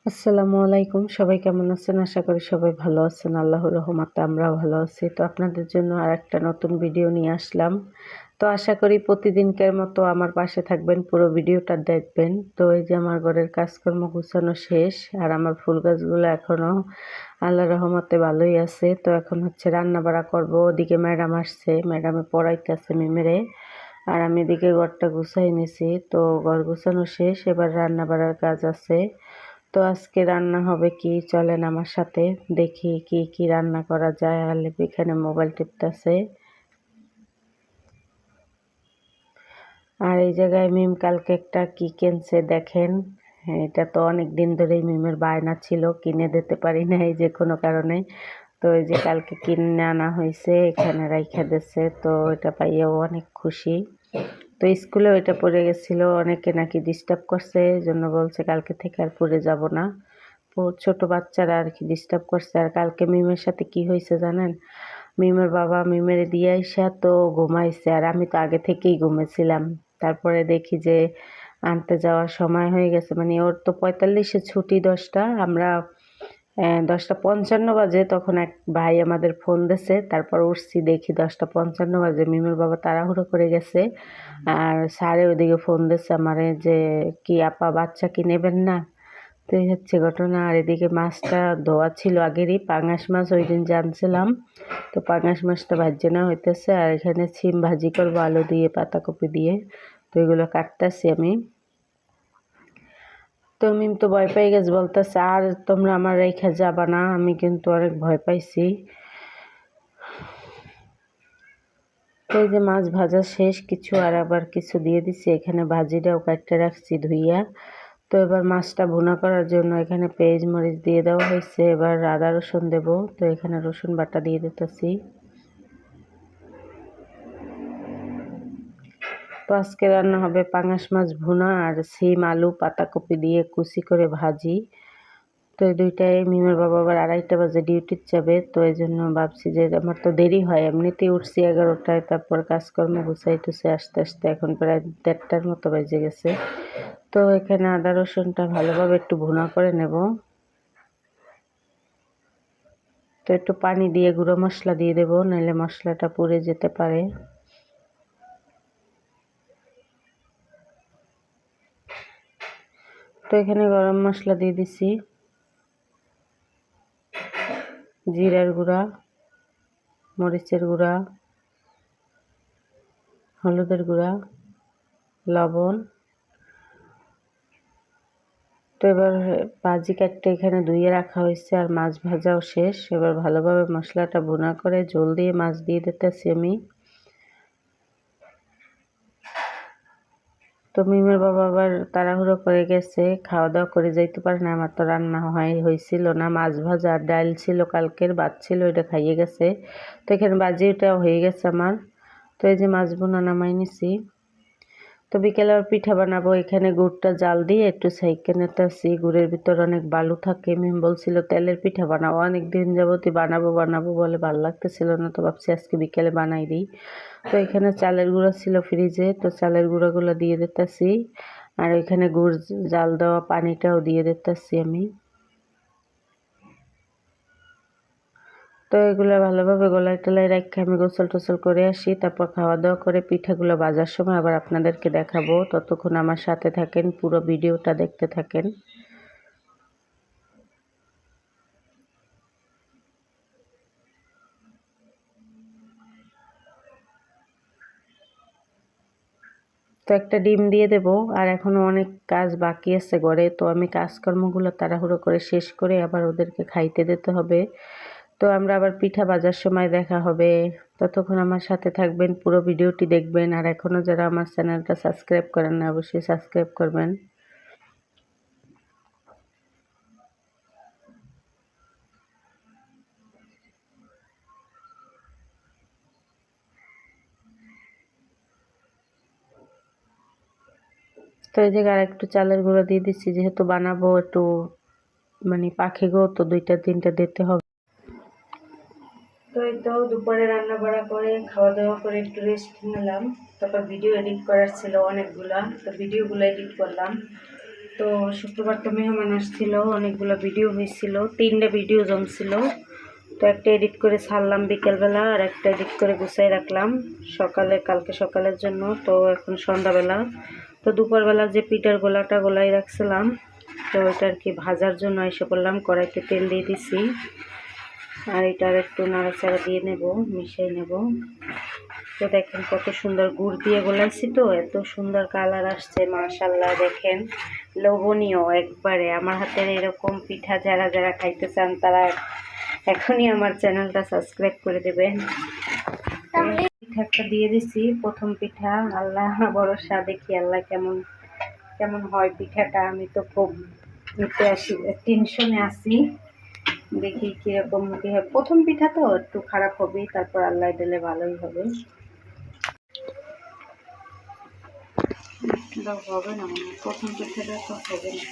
আসসালামু আলাইকুম। সবাই কেমন আছেন? আশা করি সবাই ভালো আছেন। আল্লাহর রহমতে আমরাও ভালো আছি। তো আপনাদের জন্য আরেকটা নতুন ভিডিও নিয়ে আসলাম। তো আশা করি প্রতিদিনকার মতো আমার পাশে থাকবেন, পুরো ভিডিওটা দেখবেন। তো এই যে আমার ঘরের কাজকর্ম গুছানো শেষ, আর আমার ফুল গাছগুলো এখনো আল্লাহর রহমতে ভালোই আছে। তো এখন হচ্ছে রান্না বাড়া করব। ওদিকে ম্যাডাম আসছে, ম্যাডামে পড়াইতেছে মিমেরে, আর আমি এদিকে ঘরটা গুছাই নিছি। তো ঘর গুছানো শেষ, এবার রান্না বাড়ার কাজ আছে। তো আজকে রান্না হবে কি, চলেন আমার সাথে দেখি কি কি রান্না করা যায়। আর এখানে মোবাইল টিপতেছে। আর এই জায়গায় মিম কালকে একটা কি কিনছে দেখেন। হ্যাঁ, এটা তো অনেক দিন ধরেই মিমের বায়না ছিল, কিনে দিতে পারি না এই যে কোনো কারণে। তো এই যে কালকে কিনে আনা হয়েছে, এখানে রাইখা দিচ্ছে। তো এটা পাইয়াও অনেক খুশি। তো স্কুলেও এটা পড়ে গেছিল, অনেকে নাকি ডিস্টার্ব করছে, এই জন্য বলছে কালকে থেকে আর পড়ে যাব না। ছোট বাচ্চারা আর কি ডিস্টার্ব করছে। আর কালকে মিমের সাথে কি হয়েছে জানেন? মিমের বাবা মিমের দিয়ে আইসা তো ঘুমাইছে, আর আমি তো আগে থেকেই ঘুমেছিলাম। তারপরে দেখি যে আনতে যাওয়ার সময় হয়ে গেছে, মানে ওর তো 45-এ ছুটি 10টা, আমরা 10টা 55 বাজে, তখন এক ভাই আমাদের ফোন দিছে। তারপর উঠছি, দেখি 10টা 55 বাজে, মিমের বাবা তাড়াহুড়ো করে গেছে। আর স্যারে ওদিকে ফোন দিচ্ছে আমারে যে কি আপা বাচ্চা কি নেবেন না। তো এই হচ্ছে ঘটনা। আর এদিকে মাছটা ধোয়া ছিল আগেরই, পাঙাশ মাছ ওই দিন জানছিলাম। তো পাঙাশ মাছটা ভাজি না হইতেছে, আর এখানে সিম ভাজি করবো আলু দিয়ে পাতাকপি দিয়ে। তো এগুলো কাটতেছি আমি। তো মিম তো ভয় পেয়ে গেছে, বলতেছে আর তোমরা আমার রেখে যাবা না। আমি কিন্তু অনেক ভয় পাইছি। তো এই যে মাছ ভাজা শেষ কিছু, আর আবার কিছু দিয়ে দিছি এখানে, ভাজিটাও কাটতে রাখছি ধুইয়া। তো এবার মাছটা ভুনা করার জন্য এখানে পেঁয়াজ মরিচ দিয়ে দেওয়া হয়েছে। এবার আদা রসুন দেব। তো এখানে রসুন বাটা দিয়ে দিতেছি। তো আজকে রান্না হবে পাঙাশ মাছ ভুনা আর সিম আলু পাতাকপি দিয়ে কুচি করে ভাজি। তো এই দুইটাই মিমের বাবা আবার 2:30 বাজে ডিউটির যাবে। তো এই জন্য ভাবছি যে আমার তো দেরি হয়, এমনিতেই উঠছি 11টায়, তারপর কাজকর্ম গুছাই টুছাই আস্তে আস্তে এখন প্রায় 1:30টার মতো বেজে গেছে। তো এখানে আদা রসুনটা ভালোভাবে একটু ভুনা করে নেব। তো একটু পানি দিয়ে গুঁড়ো মশলা দিয়ে দেবো, নাহলে মশলাটা পুড়ে যেতে পারে। তো এখানে গরম মশলা দিয়ে দিছি, জিরার গুঁড়া, মরিচের গুঁড়া, হলুদের গুঁড়া, লবণ। তো এবার ভাজি কাটতে এখানে ধুয়ে রাখা হয়েছে, আর মাছ ভাজাও শেষ। এবার ভালোভাবে মশলাটা ভুনা করে ঝোল দিয়ে মাছ দিয়ে দিতেছি আমি। তো মিমের বাবা আবার তাড়াহুড়ো করে গেছে, খাওয়া দাওয়া করে যাইতে পারে না। আমার তো রান্না হয়েছিল না, মাছ ভাজা আর ডাল ছিল, কালকের ভাত ছিল, ওইটা খাইয়ে গেছে। তো এখানে ভাজিটাও হয়ে গেছে আমার। তো এই যে মাছ ভুনা নামাই নিছি। তো বিকেলে আর পিঠা বানাবো। এখানে গুড়টা জাল দিয়ে একটু সেঁকে নিতেছি, গুড়ের ভিতর অনেক বালু থাকে। মিম বলছিল তেলের পিঠা বানাবো, অনেক দিন যাবতই বানাবো বানাবো বলে ভালো লাগতেছিল না। তো ভাবছি আজকে বিকেলে বানাই দিই। তো এখানে চালের গুঁড়া ছিল ফ্রিজে, তো চালের গুঁড়াগুলো দিয়ে দিতেছি। আর এখানে গুড় জাল দেওয়া পানিটাও দিয়ে দিতেছি আমি। তো এগুলো ভালোভাবে গলায় টলায় রেখে আমি গোসল টোসল করে আসি, তারপর খাওয়া দাওয়া করে পিঠাগুলো ভাজার সময় আবার আপনাদেরকে দেখাবো। ততক্ষণ আমার সাথে থাকেন, পুরো ভিডিওটা দেখতে থাকেন। তো একটা ডিম দিয়ে দেব। আর এখনো অনেক কাজ বাকি আছে ঘরে, তো আমি কাজকর্মগুলো তাড়াহুড়ো করে শেষ করে আবার ওদেরকে খাইতে দিতে হবে। তো আমরা আবার পিঠা ভাজার সময় দেখা হবে। ততক্ষণ আমার সাথে থাকবেন, পুরো ভিডিওটি দেখবেন। আর এখনও যারা আমার চ্যানেলটা সাবস্ক্রাইব করেন না, অবশ্যই সাবস্ক্রাইব করবেন। তো এই জায়গায় আর একটু চালের গুঁড়ো দিয়ে দিচ্ছি, যেহেতু বানাবো একটু মানে পাখি গো, তো 2টা 3টা দিতে হবে। তো এই তো দুপুরে রান্না বাড়া করে খাওয়া দাওয়া করে একটু রেস্ট নিলাম। তারপর ভিডিও এডিট করার ছিল অনেকগুলা, তো ভিডিওগুলো এডিট করলাম। তো শুক্রবার তো মেহমান আসছিল, অনেকগুলো ভিডিও হয়েছিল, 3টা ভিডিও জমছিল। তো একটা এডিট করে ছাড়লাম বিকেলবেলা, আর একটা এডিট করে গুছাই রাখলাম কালকে সকালের জন্য। তো এখন সন্ধ্যাবেলা, তো দুপুরবেলা যে পিঠার গোলাটা গোলাই রাখছিলাম, তো ওইটা আর কি ভাজার জন্য এসে পড়লাম। কড়াইতে তেল দিয়ে দিছি, আর এটার একটু নাড়াচাড়া দিয়ে নেব, মিশিয়ে নেব। তো দেখেন কত সুন্দর গুড় দিয়ে গোলাইছি, তো এত সুন্দর কালার আসছে মাশাআল্লাহ। দেখেন লোভনীয় একবারে। আমার হাতের এরকম পিঠা যারা যারা খাইতে চান তারা এখনই আমার চ্যানেলটা সাবস্ক্রাইব করে দেবেন। পিঠাটা দিয়ে দিছি, প্রথম পিঠা। আল্লাহ ভরসা, দেখি আল্লাহ কেমন কেমন হয় পিঠাটা। আমি তো খুব টেনশনে আছি, দেখি কিরকম কি হয়। প্রথম পিঠা তো একটু খারাপ হবে, তারপর আল্লাহ দিলে ভালোই হবে। হবে না, প্রথম পিঠাটা তো হবে না।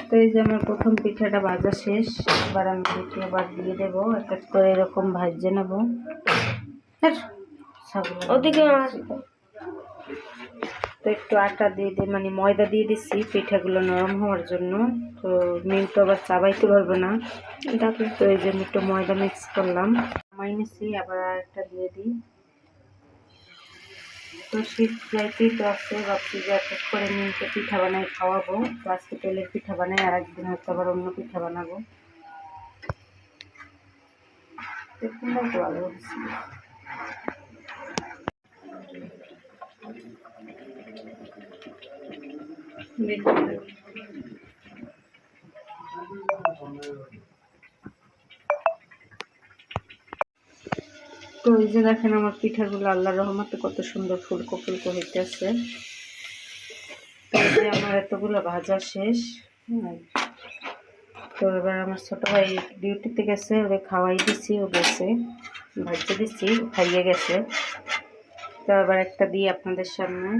তো এই যে আমার প্রথম পিঠাটা ভাজা শেষ। এবার আমি দ্বিতীয়বার দিয়ে দেবো, এক এক করে এরকম ভাজে নেব। ওদিকে তো একটু আটা দিয়ে মানে ময়দা দিয়ে দিচ্ছি পিঠাগুলো নরম হওয়ার জন্য। তো মিল তো আবার চাবাইতে পারবে না, তো এই জন্য একটু ময়দা মিক্স করলাম, নামাই নিচ্ছি। আবার একটা দিয়ে দিই। তো শীত যাইতেই তো আছে, ভাবছি যে এক এক করে মিলকে পিঠা বানাই খাওয়াবো। তো আজকে তেলের পিঠা বানাই, আর একদিন হয়তো আবার অন্য পিঠা বানাবো। দেখুন তো ভালো হচ্ছে। তো এই যে দেখেন আমার পিঠাগুলো আল্লাহর রহমতে কত সুন্দর ফুলকো ফুলকো হইতেছে। এই যে আমার এতগুলো ভাজা শেষ। তো এবার আমার ছোটো ভাই ডিউটিতে গেছে, ওকে খাওয়াই দিচ্ছি, ও গেছে, ভাজতে দিচ্ছি, খাইয়ে গেছে। তো আবার একটা দিই আপনাদের সামনে।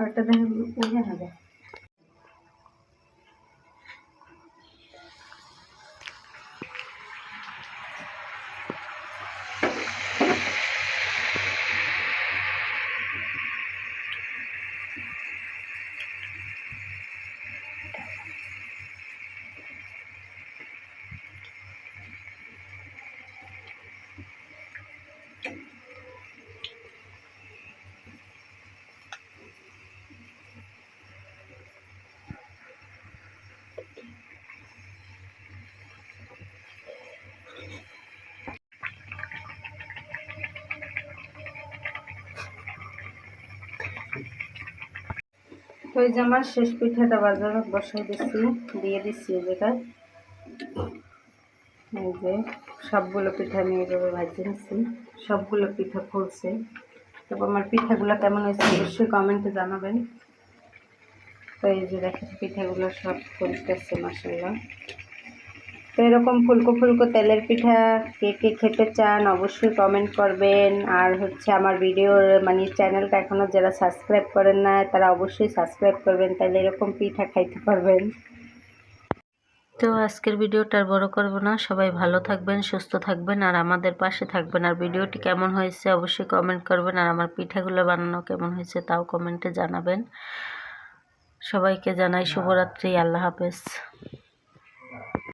একটা দেখেন উঠে হবে। তো এই যে আমার শেষ পিঠাটা বাজার বসাই দিচ্ছি, দিয়ে দিচ্ছি এই জায়গায়। এই যে সবগুলো পিঠা আমি এইভাবে ভাজিয়ে নিচ্ছি, সবগুলো পিঠা ফুলছে। তারপর আমার পিঠাগুলো কেমন হয়েছে অবশ্যই কমেন্টে জানাবেন। তো এই যে দেখেন পিঠাগুলো সব ফুলতেছে মাশাআল্লাহ। তো এরকম ফুলকো ফুলকো তেলের পিঠা কে কে খেতে চান অবশ্যই কমেন্ট করবেন। আর হচ্ছে আমার ভিডিওর মানে চ্যানেলটা এখনও যারা সাবস্ক্রাইব করেন না তারা অবশ্যই সাবস্ক্রাইব করবেন, তাহলে এরকম পিঠা খাইতে পারবেন। তো আজকের ভিডিওটা আর বড় করব না, সবাই ভালো থাকবেন, সুস্থ থাকবেন, আর আমাদের পাশে থাকবেন। আর ভিডিওটি কেমন হয়েছে অবশ্যই কমেন্ট করবেন, আর আমার পিঠাগুলো বানানো কেমন হয়েছে তাও কমেন্টে জানাবেন। সবাইকে জানাই শুভরাত্রি, আল্লাহ হাফেজ।